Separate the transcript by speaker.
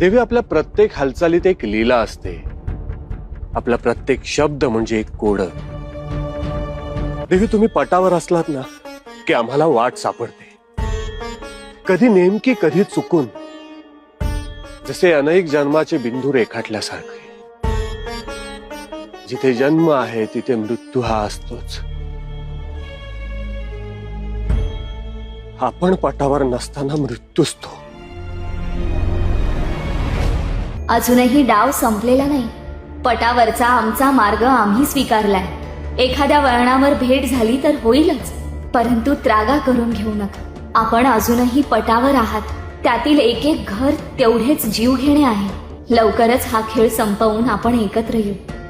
Speaker 1: देवी, आपल्या प्रत्येक हालचालीत एक लीला असते. आपला प्रत्येक शब्द म्हणजे एक कोड. देवी, तुम्ही पटावर असलात ना की आम्हाला वाट सापडते. कधी नेमकी, कधी चुकून, जसे अनेक जन्माचे बिंदू रेखाटल्यासारखे. जिथे जन्म आहे तिथे मृत्यू हा असतोच. आपण पटावर नसताना मृत्यूच तो.
Speaker 2: अजूनही डाव संपलेला नाही. पटावरचा आमचा मार्ग आम्ही स्वीकारलाय. एखाद्या वळणावर भेट झाली तर होईलच, परंतु त्रागा करून घेऊ नका. आपण अजूनही पटावर आहात. त्यातील एक एक घर तेवढेच जीव घेणे आहे. लवकरच हा खेळ संपवून आपण एकत्र येऊ.